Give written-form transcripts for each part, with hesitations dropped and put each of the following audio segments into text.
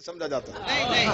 سمجھا جاتا ہے،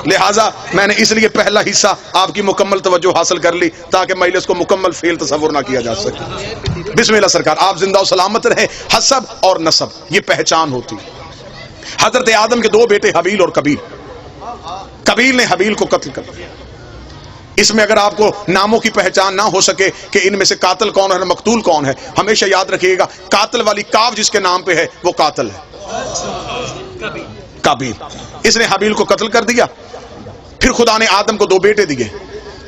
لہٰذا میں نے اس لیے پہلا حصہ آپ کی مکمل توجہ حاصل کر لی تاکہ مجلس کو مکمل فعل تصور نہ کیا جا سکے۔ بسم اللہ سرکار، آپ زندہ و سلامت رہیں۔ حسب اور نسب یہ پہچان ہوتی ہے۔ حضرت آدم کے دو بیٹے حابیل اور قابیل، قابیل نے حابیل کو قتل کر دیا۔ اس میں اگر آپ کو ناموں کی پہچان نہ ہو سکے کہ ان میں سے قاتل کون ہے مقتول کون ہے، ہمیشہ یاد رکھیے گا قاتل والی کاف جس کے نام پہ ہے وہ قاتل ہے، قابیل۔ اس نے حابیل کو قتل کر دیا۔ پھر خدا نے آدم کو دو بیٹے دیے،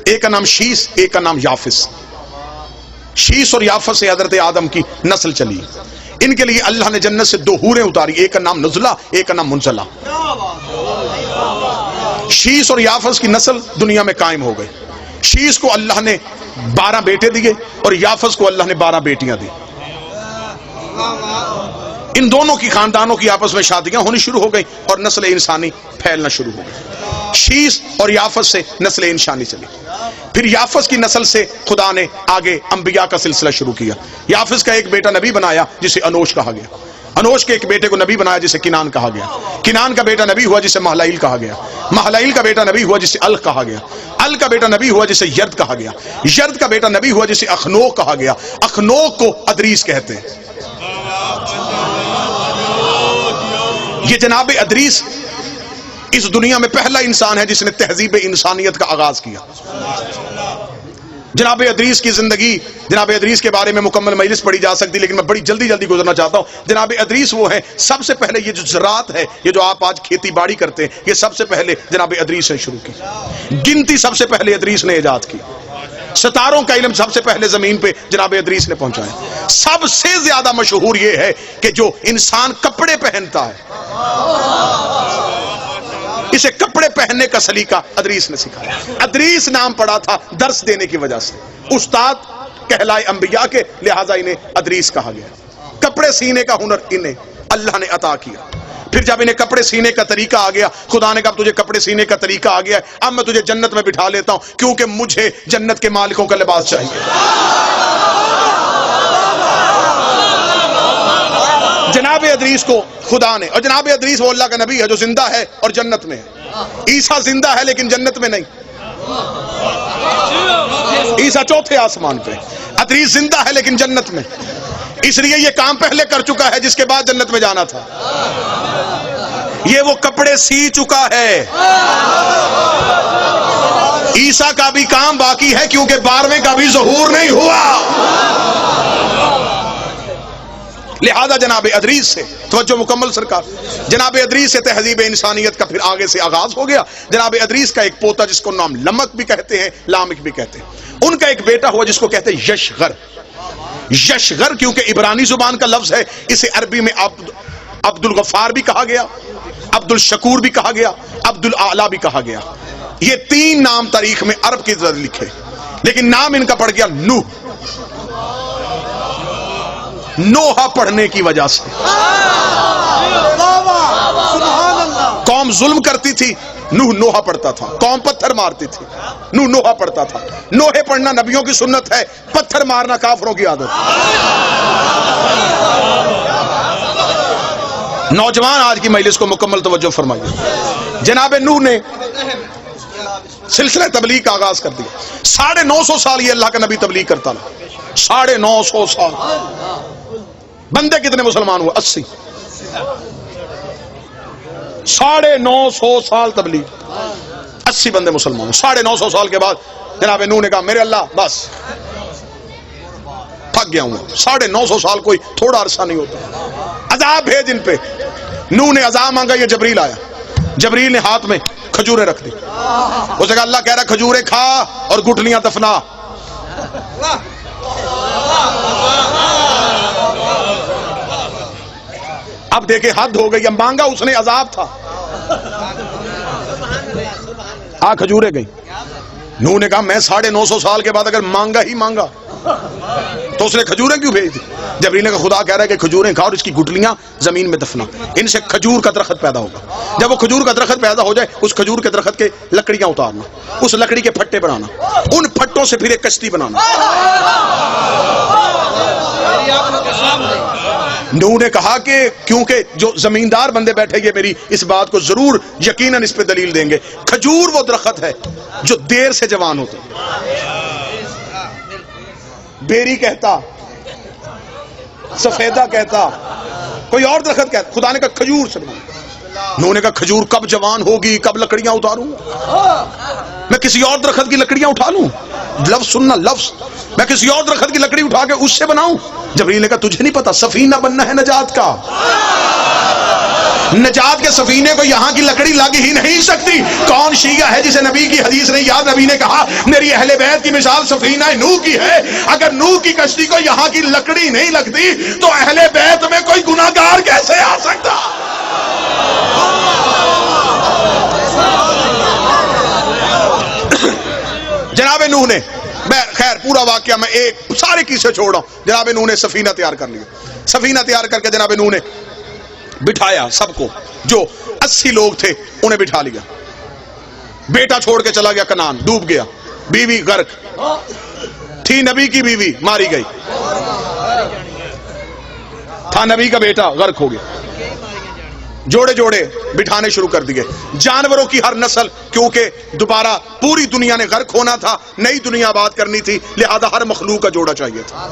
ایک کا نام شیس، ایک کا نام یافس۔ شیس اور یافس سے حضرت آدم کی نسل چلی۔ ان کے لیے اللہ نے جنت سے دو حوریں اتاری، ایک کا نام نزلہ، ایک کا نام منزلہ۔ شیس اور یافس کی نسل دنیا میں قائم ہو گئی۔ شیس کو اللہ نے 12 بیٹے دیے اور یافس کو اللہ نے 12 بیٹیاں دی۔ ان دونوں کی خاندانوں کی آپس میں شادیاں ہونی شروع ہو گئی اور نسل انسانی پھیلنا شروع ہو گئی۔ شیس اور یافس سے نسل انسانی چلی۔ پھر یافس کی نسل سے خدا نے آگے انبیاء کا سلسلہ شروع کیا۔ یافس کا ایک بیٹا نبی بنایا جسے انوش کہا گیا۔ انوش کے ایک بیٹے کو نبی بنایا جسے کنان کہا گیا۔ کنان کا بیٹا نبی ہوا جسے مہلائیل کہا گیا۔ مہلائیل کا بیٹا نبی ہوا جسے ال کہا گیا۔ ال کا بیٹا نبی ہوا جسے یرد کہا گیا۔ یرد کا بیٹا نبی ہوا جسے اخنوک کہا گیا۔ اخنوک کو ادریس کہتے ہیں۔ یہ جناب ادریس اس دنیا میں پہلا انسان ہے جس نے تہذیب انسانیت کا آغاز کیا۔ جناب ادریس کی زندگی، جناب ادریس کے بارے میں مکمل مجلس پڑھی جا سکتی، لیکن میں بڑی جلدی گزرنا چاہتا ہوں۔ جناب ادریس وہ ہے، سب سے پہلے یہ جو زراعت ہے، یہ جو آپ آج کھیتی باڑی کرتے ہیں، یہ سب سے پہلے جناب ادریس نے شروع کی۔ گنتی سب سے پہلے ادریس نے ایجاد کی۔ ستاروں کا علم سب سے پہلے زمین پہ جناب ادریس نے پہنچایا۔ سب سے زیادہ مشہور یہ ہے کہ جو انسان کپڑے پہنتا ہے، اسے کپڑے پہننے کا سلیقہ ادریس نے سکھایا۔ ادریس نام پڑا تھا درس دینے کی وجہ سے۔ استاد کہلائے انبیاء کے، لہٰذا انہیں ادریس کہا گیا۔ کپڑے سینے کا ہنر انہیں اللہ نے عطا کیا۔ پھر جب انہیں کپڑے سینے کا طریقہ آ گیا، خدا نے کہا تجھے کپڑے سینے کا طریقہ آ گیا ہے، اب میں تجھے جنت میں بٹھا لیتا ہوں کیونکہ مجھے جنت کے مالکوں کا لباس چاہیے۔ جناب ادریس کو خدا نے، اور جناب ادریس وہ اللہ کا نبی ہے جو زندہ ہے اور جنت میں ہے۔ عیسیٰ زندہ ہے لیکن جنت میں نہیں، عیسیٰ چوتھے آسمان پہ۔ ادریس زندہ ہے لیکن جنت میں، اس لیے یہ کام پہلے کر چکا ہے جس کے بعد جنت میں جانا تھا۔ یہ وہ کپڑے سی چکا ہے۔ عیسیٰ کا بھی کام باقی ہے کیونکہ 12ویں کا بھی ظہور نہیں ہوا۔ لہذا جناب ادریس سے توجہ مکمل سرکار، جناب ادریس سے تہذیب انسانیت کا پھر آگے سے آغاز ہو گیا۔ جناب ادریس کا ایک پوتا جس کو نام لمک بھی کہتے ہیں، لامک بھی کہتے ہیں، ان کا ایک بیٹا ہوا جس کو کہتے ہیں یشغر۔ یشغر کیونکہ عبرانی زبان کا لفظ ہے، اسے عربی میں عبد الغفار بھی کہا گیا، عبد الشکور بھی کہا گیا، عبد الاعلی بھی کہا گیا۔ یہ 3 نام تاریخ میں عرب کی طرح لکھے، لیکن نام ان کا پڑ گیا نوح، نوحہ پڑھنے کی وجہ سے۔ قوم ظلم کرتی تھی، نوح نوحہ پڑھتا تھا۔ قوم پتھر مارتی تھی، نوح نوحہ پڑھتا تھا۔ نوحے پڑھنا نبیوں کی سنت ہے، پتھر مارنا کافروں کی عادت۔ نوجوان آج کی مجلس کو مکمل توجہ فرمائیے۔ جناب نوح نے سلسلہ تبلیغ کا آغاز کر دیا۔ 950 سال یہ اللہ کا نبی تبلیغ کرتا رہا۔ 950 سال۔ بندے کتنے مسلمان ہوئے؟ 80۔ 950 سال تبلیغ، 80 بندے مسلمان ہوئے۔ 950 سال کے بعد جناب نوح نے کہا میرے اللہ بس تھک گیا ہوں۔ 950 سال کوئی تھوڑا عرصہ نہیں ہوتا۔ عذاب بھیج ان پہ۔ نوح نے عذاب مانگا، یہ جبریل آیا۔ جبریل نے ہاتھ میں کھجوریں رکھ دی۔ اسے کہا اللہ کہہ رہا کھجوریں کھا اور گٹھلیاں دفنا۔ اب دیکھیں حد ہو گئی، اب مانگا اس نے عذاب تھا۔ کھجوریں گئی۔ نوح نے کہا میں 950 سال کے بعد اگر مانگا ہی مانگا تو اس نے کھجوریں کیوں بھیج دی؟ جبریل نے کہا خدا کہہ رہا ہے کہ کھجوریں کھا اور اس کی گٹلیاں زمین میں دفنا، ان سے کھجور کا درخت پیدا ہوگا۔ جب وہ کھجور کا درخت پیدا ہو جائے اس کھجور کے درخت کے لکڑیاں اتارنا، اس لکڑی کے پھٹے بنانا، ان پھٹوں سے پھر ایک کشتی بنانا۔ نوح نے کہا کہ کیونکہ جو زمیندار بندے بیٹھے یہ میری اس بات کو ضرور یقیناً اس پہ دلیل دیں گے، کھجور وہ درخت ہے جو دیر سے جوان ہوتا، بیری کہتا، سفیدہ کہتا، کوئی اور درخت کہتا، خدا نے کہا کھجور سے بنا۔ نوح نے کہا کھجور کب جوان ہوگی، کب لکڑیاں اتاروں، میں کسی اور درخت کی لکڑیاں اٹھا لوں؟ لفظ سننا، لفظ، میں کسی اور درخت کی لکڑی اٹھا کے اس سے بناؤں؟ جبریل نے کہا تجھے نہیں پتا سفینہ بننا ہے نجات کا، نجات کے سفینے کو یہاں کی لکڑی لگ ہی نہیں سکتی۔ کون شیعہ ہے جسے نبی کی حدیث نے یاد؟ نبی نے کہا میری اہل بیت کی مثال سفینہ نوح کی ہے، اگر نوح کی کشتی کو یہاں کی لکڑی نہیں لگتی تو اہل بیت میں کوئی گناہگار کیسے آ سکتا؟ جناب نوح نے، میں خیر پورا واقعہ میں ایک سارے قصے چھوڑ رہا ہوں، جناب نوح نے سفینہ تیار کر لیا، سفینہ تیار کر کے جناب نوح نے بٹھایا سب کو، جو 80 لوگ تھے انہیں بٹھا لیا، بیٹا چھوڑ کے چلا گیا کنعان، ڈوب گیا، بیوی غرق تھی، نبی کی بیوی ماری گئی، تھا نبی کا بیٹا غرق ہو گیا، جوڑے جوڑے بٹھانے شروع کر دیے، جانوروں کی ہر نسل، کیونکہ دوبارہ پوری دنیا نے غرق ہونا تھا، نئی دنیا آباد کرنی تھی، لہذا ہر مخلوق کا جوڑا چاہیے تھا۔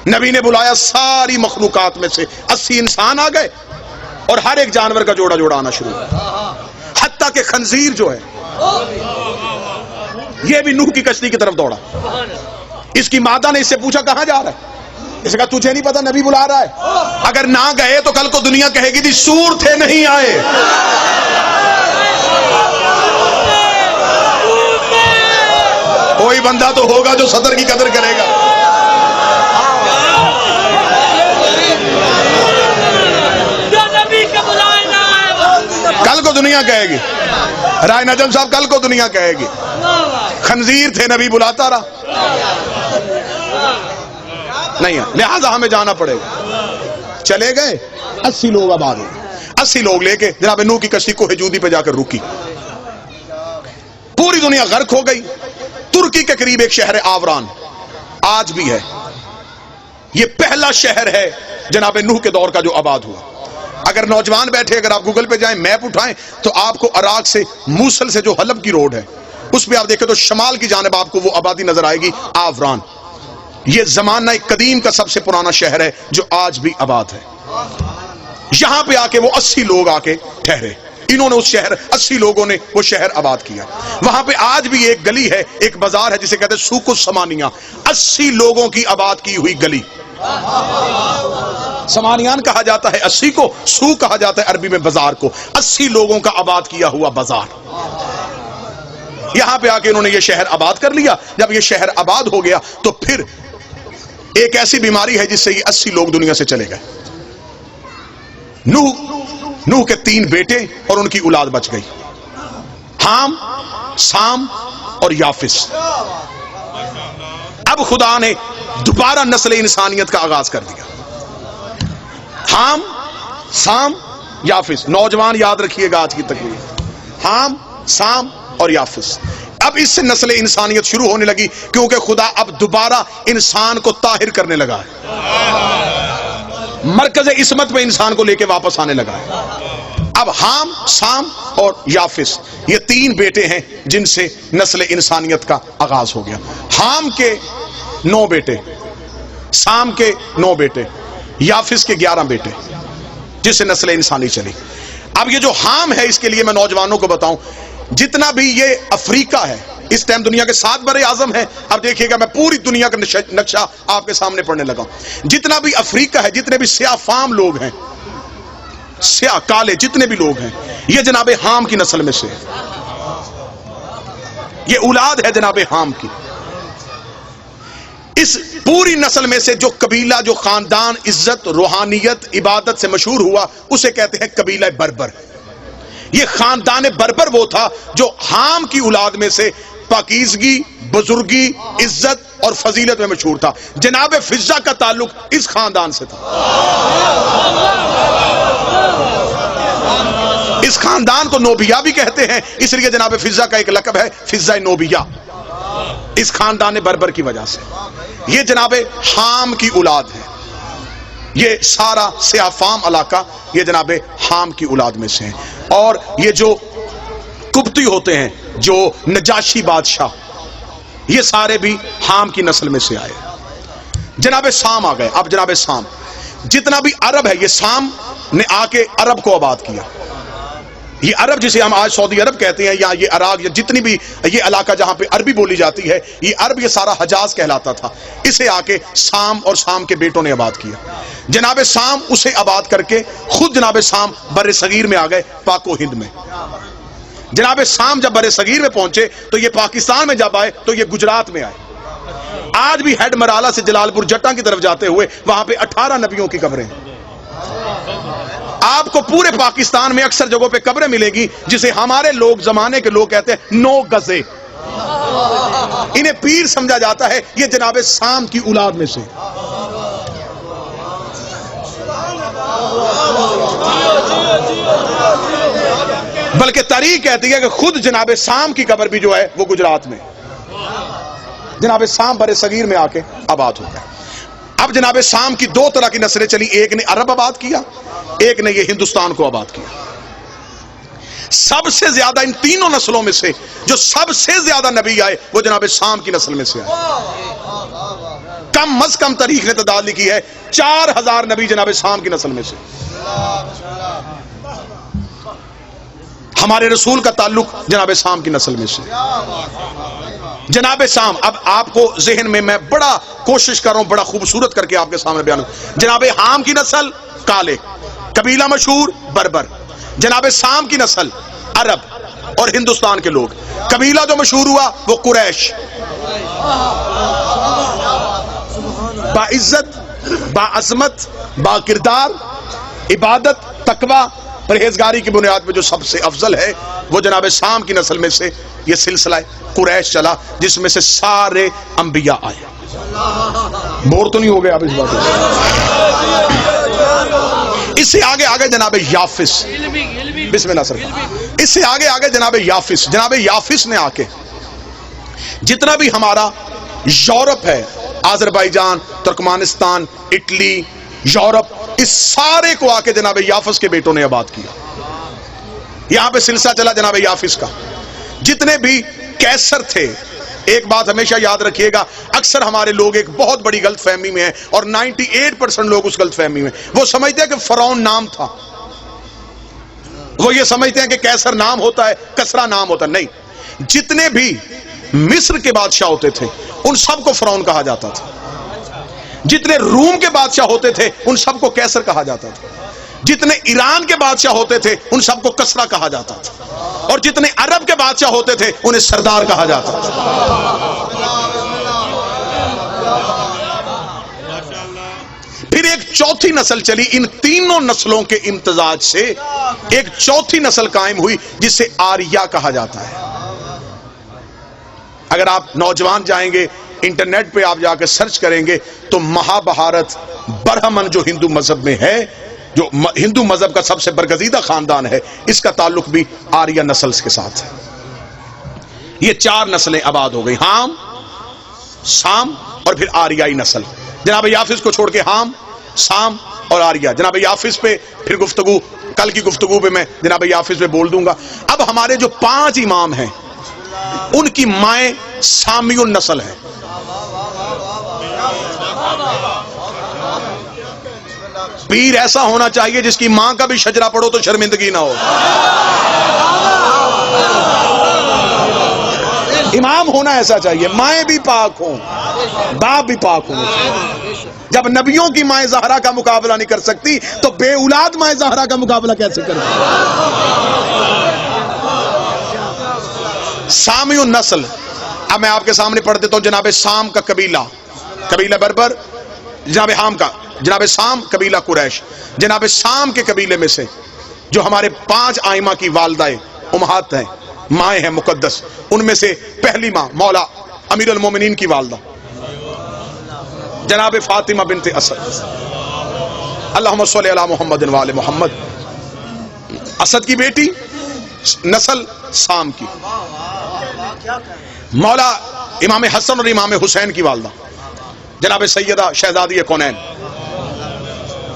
نبی نے بلایا ساری مخلوقات میں سے 80 انسان آ گئے اور ہر ایک جانور کا جوڑا جوڑا آنا شروع ہوا، حتیٰ کہ خنزیر جو ہے یہ بھی نوح کی کشتی کی طرف دوڑا۔ اس کی مادہ نے اس سے پوچھا کہاں جا رہا ہے؟ اس نے کہا تجھے نہیں پتا نبی بلا رہا ہے، اگر نہ گئے تو کل کو دنیا کہے گی تھی سور تھے نہیں آئے۔ کوئی بندہ تو ہوگا جو صدر کی قدر کرے گا۔ کل کو دنیا کہے گی، رائے نجم صاحب کل کو دنیا کہے گی خنزیر تھے نبی بلاتا رہا، نہیں ہے، لہذا ہمیں جانا پڑے گا۔ چلے گئے 80 لوگ آباد ہو گئے، 80 لوگ لے کے جناب نوح کی کشتی کوہ جودی پہ جا کر رکی، پوری دنیا غرق ہو گئی۔ ترکی کے قریب ایک شہر آوران آج بھی ہے، یہ پہلا شہر ہے جناب نوح کے دور کا جو آباد ہوا۔ اگر نوجوان بیٹھے، اگر آپ گوگل پہ جائیں میپ اٹھائیں تو آپ کو عراق سے موصل سے جو حلب کی روڈ ہے اس پہ آپ دیکھیں تو شمال کی جانب آپ کو وہ آبادی نظر آئے گی، آوران۔ یہ زمانہ قدیم کا سب سے پرانا شہر ہے جو آج بھی آباد ہے۔ یہاں پہ آ کے وہ 80 لوگ آ کے ٹھہرے، انہوں نے اس شہر 80 لوگوں نے وہ شہر آباد کیا۔ وہاں پہ آج بھی ایک گلی ہے، ایک بازار ہے جسے کہتے ہیں سوق السمانیہ، 80 لوگوں کی آباد کی ہوئی گلی۔ سمانیان کہا جاتا ہے 80 کو، سوق کہا جاتا ہے عربی میں بازار کو، 80 لوگوں کا آباد کیا ہوا بازار۔ یہاں پہ آ کے انہوں نے یہ شہر آباد کر لیا۔ جب یہ شہر آباد ہو گیا تو پھر ایک ایسی بیماری ہے جس سے یہ 80 لوگ دنیا سے چلے گئے۔ نوح کے 3 بیٹے اور ان کی اولاد بچ گئی، حام، سام اور یافس۔ اب خدا نے دوبارہ نسل انسانیت کا آغاز کر دیا۔ حام، سام، یافس، نوجوان یاد رکھیے گا آج کی تقریر، حام، سام اور یافس۔ اب اس سے نسل انسانیت شروع ہونے لگی، کیونکہ خدا اب دوبارہ انسان کو طاہر کرنے لگا ہے، مرکز عصمت پہ انسان کو لے کے واپس آنے لگا ہے۔ اب حام، سام اور یافس یہ 3 بیٹے ہیں جن سے نسل انسانیت کا آغاز ہو گیا۔ حام کے 9 بیٹے، سام کے 9 بیٹے، یافس کے 11 بیٹے، جس سے نسل انسانی چلی۔ اب یہ جو حام ہے اس کے لیے میں نوجوانوں کو بتاؤں، جتنا بھی یہ افریقہ ہے اس ٹائم دنیا کے 7 بر اعظم ہیں۔ اب دیکھیے گا میں پوری دنیا کا نقشہ آپ کے سامنے پڑھنے لگا ہوں۔ جتنا بھی افریقہ ہے، جتنے بھی سیاہ فام لوگ ہیں، سیاہ کالے جتنے بھی لوگ ہیں، یہ جناب حام کی نسل میں سے ہے، یہ اولاد ہے جناب حام کی۔ اس پوری نسل میں سے جو قبیلہ، جو خاندان عزت، روحانیت، عبادت سے مشہور ہوا اسے کہتے ہیں قبیلہ بربر۔ یہ خاندان بربر وہ تھا جو حام کی اولاد میں سے پاکیزگی، بزرگی، عزت اور فضیلت میں مشہور تھا۔ جناب فضہ کا تعلق اس خاندان سے تھا۔ اس خاندان کو نوبیہ بھی کہتے ہیں، اس لیے جناب فضہ کا ایک لقب ہے فضہ نوبیہ، اس خاندان بربر کی وجہ سے۔ یہ جناب حام کی اولاد ہے۔ یہ سارا سیاہ فام علاقہ یہ جناب حام کی اولاد میں سے ہیں، اور یہ جو قبطی ہوتے ہیں، جو نجاشی بادشاہ، یہ سارے بھی حام کی نسل میں سے آئے۔ جناب سام آ گئے۔ اب جناب سام، جتنا بھی عرب ہے، یہ سام نے آ کے عرب کو آباد کیا۔ یہ عرب جسے ہم آج سعودی عرب کہتے ہیں، یا یہ عراق، یا جتنی بھی یہ علاقہ جہاں پہ عربی بولی جاتی ہے، یہ عرب، یہ سارا حجاز کہلاتا تھا۔ اسے آ کے سام اور سام کے بیٹوں نے آباد کیا۔ جناب سام اسے آباد کر کے خود جناب سام بر صغیر میں آ گئے، پاک و ہند میں۔ جناب سام جب بر صغیر میں پہنچے تو یہ پاکستان میں جب آئے تو یہ گجرات میں آئے۔ آج بھی ہیڈ مرالہ سے جلال پور جٹاں کی طرف جاتے ہوئے وہاں پہ 18 نبیوں کی قبریں ہیں۔ آپ کو پورے پاکستان میں اکثر جگہوں پہ قبریں ملے گی جسے ہمارے لوگ، زمانے کے لوگ کہتے ہیں 9 گزے۔ انہیں پیر سمجھا جاتا ہے، یہ جناب سام کی اولاد میں سے۔ بلکہ تاریخ کہتی ہے کہ خود جناب سام کی قبر بھی جو ہے وہ گجرات میں۔ جناب سام بر صغیر میں آ کے آباد ہو گئے۔ اب جناب سام کی 2 طرح کی نسلیں چلی، ایک نے عرب آباد کیا، ایک نے یہ ہندوستان کو آباد کیا۔ سب سے زیادہ ان تینوں نسلوں میں سے جو سب سے زیادہ نبی آئے وہ جناب سام کی نسل میں سے آئے۔ کم از کم تاریخ نے تعداد لکھی ہے 4000 نبی جناب سام کی نسل میں سے۔ ہمارے رسول کا تعلق جناب سام کی نسل میں سے۔ جناب سام، اب آپ کو ذہن میں بڑا کوشش کر رہا ہوں، بڑا خوبصورت کر کے آپ کے سامنے بیان ہوں۔ جناب حام کی نسل کالے، قبیلہ مشہور بربر۔ جناب سام کی نسل عرب اور ہندوستان کے لوگ۔ قبیلہ جو مشہور ہوا وہ قریش، با عزت، با عظمت، با کردار، عبادت، تقوی، پرہیزگاری کی بنیاد پہ جو سب سے افضل ہے وہ جناب سام کی نسل میں سے یہ سلسلہ قریش چلا، جس میں سے سارے انبیاء آئے۔ بور تو نہیں ہو گئے آپ اس بات سے؟ اس سے آگے جناب یافس، بسم اللہ سرکار، اس سے آگے جناب یافس۔ جناب یافس نے آ کے جتنا بھی ہمارا یورپ ہے، آذربائیجان، ترکمانستان، اٹلی، یورپ، اس سارے کو آ کے جناب یافس کے بیٹوں نے آباد کیا۔ یہاں پہ سلسلہ چلا جناب یافس کا۔ جتنے بھی کیسر تھے، ایک بات ہمیشہ یاد رکھیے گا، اکثر ہمارے لوگ ایک بہت بڑی غلط فہمی میں ہیں، اور 98% لوگ اس غلط فہمی میں، وہ سمجھتے ہیں کہ فرعون نام تھا۔ وہ یہ سمجھتے ہیں کہ کیسر نام ہوتا ہے، کسرا نام ہوتا ہے۔ نہیں، جتنے بھی مصر کے بادشاہ ہوتے تھے ان سب کو فرعون کہا جاتا تھا۔ جتنے روم کے بادشاہ ہوتے تھے ان سب کو کیسر کہا جاتا تھا۔ جتنے ایران کے بادشاہ ہوتے تھے ان سب کو کسرا کہا جاتا تھا، اور جتنے عرب کے بادشاہ ہوتے تھے انہیں سردار کہا جاتا تھا۔ پھر ایک چوتھی نسل چلی، ان تینوں نسلوں کے امتزاج سے ایک چوتھی نسل قائم ہوئی جسے آریہ کہا جاتا ہے۔ اگر آپ نوجوان جائیں گے انٹرنیٹ پہ، آپ جا کے سرچ کریں گے تو مہابھارت، برہمن جو ہندو مذہب میں ہے، جو ہندو مذہب کا سب سے برگزیدہ خاندان ہے، اس کا تعلق بھی آریہ نسل کے ساتھ ہے۔ یہ 4 نسلیں آباد ہو گئی، حام، سام اور پھر آریائی نسل۔ جناب یافس کو چھوڑ کے حام، سام اور آریہ۔ جناب یافس پہ پھر گفتگو، کل کی گفتگو پہ میں جناب یافس پہ بول دوں گا۔ اب ہمارے جو 5 امام ہیں ان کی مائیں سامی النسل ہیں۔ پیر ایسا ہونا چاہیے جس کی ماں کا بھی شجرہ پڑھو تو شرمندگی نہ ہو۔ امام ہونا ایسا چاہیے، مائیں بھی پاک ہوں، باپ بھی پاک ہوں۔ جب نبیوں کی مائیں زہرا کا مقابلہ نہیں کر سکتی تو بے اولاد مائیں زہرا کا مقابلہ کیسے کریں؟ سامی النسل۔ اب میں آپ کے سامنے پڑھ دیتا ہوں جناب سام کا قبیلہ بربر، جناب حام کا، جناب سام قبیلہ قریش۔ جناب سام کے قبیلے میں سے جو ہمارے 5 آئمہ کی والدہ امہات ہیں، مائیں ہیں مقدس، ان میں سے پہلی ماں مولا امیر المومنین کی والدہ جناب فاطمہ بنت اسد، اللہم صلی علی محمد و آل محمد، اسد کی بیٹی، نسل سام کی۔ مولا امام حسن اور امام حسین کی والدہ جناب سیدہ شہزادی کونین،